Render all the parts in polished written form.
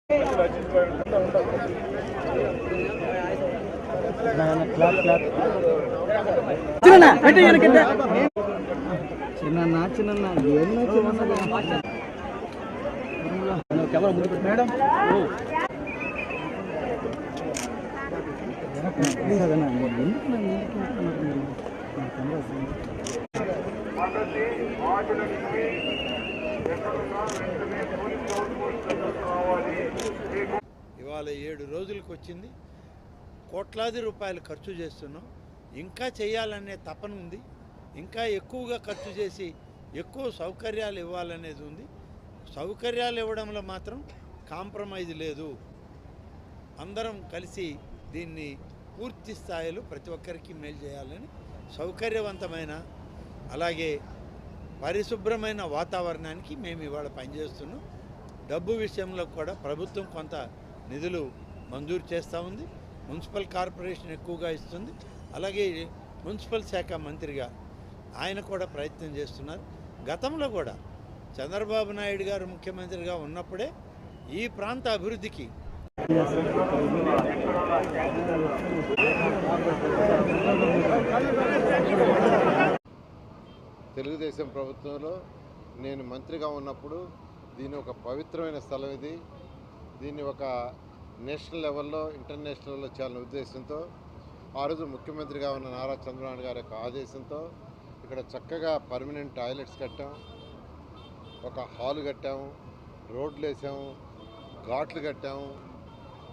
Madam ఇవాళ 7 రోజులకు వచ్చింది. కోట్లాది రూపాయలు ఖర్చు చేస్తున్నాం. ఇంకా చేయాలనే తపన ఉంది. ఇంకా ఎక్కువగా ఖర్చు చేసి ఎక్కువ సౌకర్యాలు ఇవ్వాలనేది ఉంది. సౌకర్యాలు ఇవ్వడంలో మాత్రం కాంప్రమైజ్ లేదు. అందరం కలిసి దీన్ని పూర్తి స్థాయిలో ప్రతి ఒక్కరికి మేలు చేయాలని, సౌకర్యవంతమైన అలాగే పరిశుభ్రమైన వాతావరణానికి మేము ఇవాళ పనిచేస్తున్నాం. డబ్బు విషయంలో కూడా ప్రభుత్వం కొంత నిధులు మంజూరు చేస్తూ ఉంది. మున్సిపల్ కార్పొరేషన్ ఎక్కువగా ఇస్తుంది. అలాగే మున్సిపల్ శాఖ మంత్రిగా ఆయన కూడా ప్రయత్నం చేస్తున్నారు. గతంలో కూడా చంద్రబాబు నాయుడు గారు ముఖ్యమంత్రిగా ఉన్నప్పుడే ఈ ప్రాంత అభివృద్ధికి తెలుగుదేశం ప్రభుత్వంలో నేను మంత్రిగా ఉన్నప్పుడు దీన్ని ఒక పవిత్రమైన స్థలం ఇది. దీన్ని ఒక నేషనల్ లెవెల్లో ఇంటర్నేషనల్ లెవెల్లో చేయాలనే ఉద్దేశంతో ఆ రోజు ముఖ్యమంత్రిగా ఉన్న నారా చంద్రబాబు గారి యొక్క ఆదేశంతో ఇక్కడ చక్కగా పర్మనెంట్ టాయిలెట్స్ కట్టాం, ఒక హాల్ కట్టాము, రోడ్లు వేసాము, ఘాట్లు కట్టాము,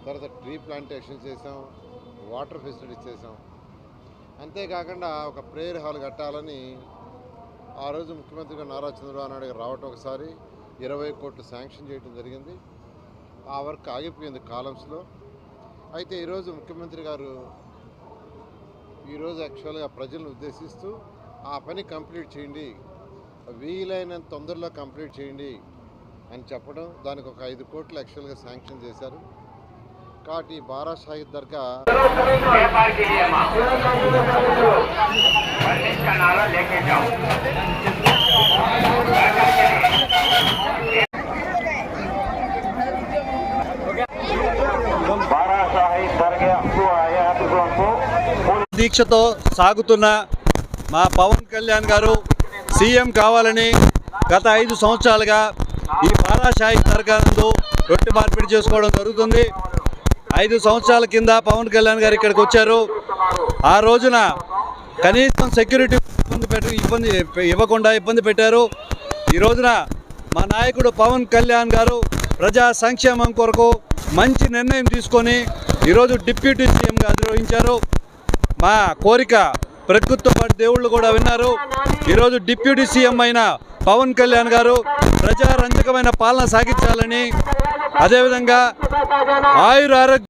తర్వాత ట్రీ ప్లాంటేషన్ చేసాం, వాటర్ ఫెసిలిటీస్ చేసాం. అంతేకాకుండా ఒక ప్రేయర్ హాల్ కట్టాలని ఆ రోజు ముఖ్యమంత్రిగా నారా చంద్రబాబు నాయుడు గారు రావటం ఒకసారి 20 కోట్లు శాంక్షన్ చేయడం జరిగింది. ఆ వర్క్ ఆగిపోయింది కాలమ్స్లో. అయితే ఈరోజు ముఖ్యమంత్రి గారు ఈరోజు యాక్చువల్గా ప్రజలను ఉద్దేశిస్తూ ఆ పని కంప్లీట్ చేయండి, వీలైనంత తొందరలో కంప్లీట్ చేయండి అని చెప్పడం, దానికి ఒక 5 కోట్లు యాక్చువల్గా శాంక్షన్ చేశారు. కాబట్టి బారా షాహిద్ దర్గా దీక్షతో సాగుతున్న మా పవన్ కళ్యాణ్ గారు సీఎం కావాలని గత 5 సంవత్సరాలుగా ఈ బారా షాహిద్ దర్గా నందు రొట్టె మార్పిడి చేసుకోవడం జరుగుతుంది. 5 సంవత్సరాల కింద పవన్ కళ్యాణ్ గారు ఇక్కడికి వచ్చారు. ఆ రోజున కనీసం సెక్యూరిటీ ఇబ్బంది పెట్టారు. ఈ రోజున మా నాయకుడు పవన్ కళ్యాణ్ గారు ప్రజా సంక్షేమం కొరకు మంచి నిర్ణయం తీసుకొని ఈరోజు డిప్యూటీ సీఎంగా అధిరోహించారు. మా కోరిక ప్రకృతితో పాటు దేవుళ్ళు కూడా విన్నారు. ఈరోజు డిప్యూటీ సీఎం అయిన పవన్ కళ్యాణ్ గారు ప్రజారంజకమైన పాలన సాగించాలని, అదేవిధంగా ఆయురారోగ్య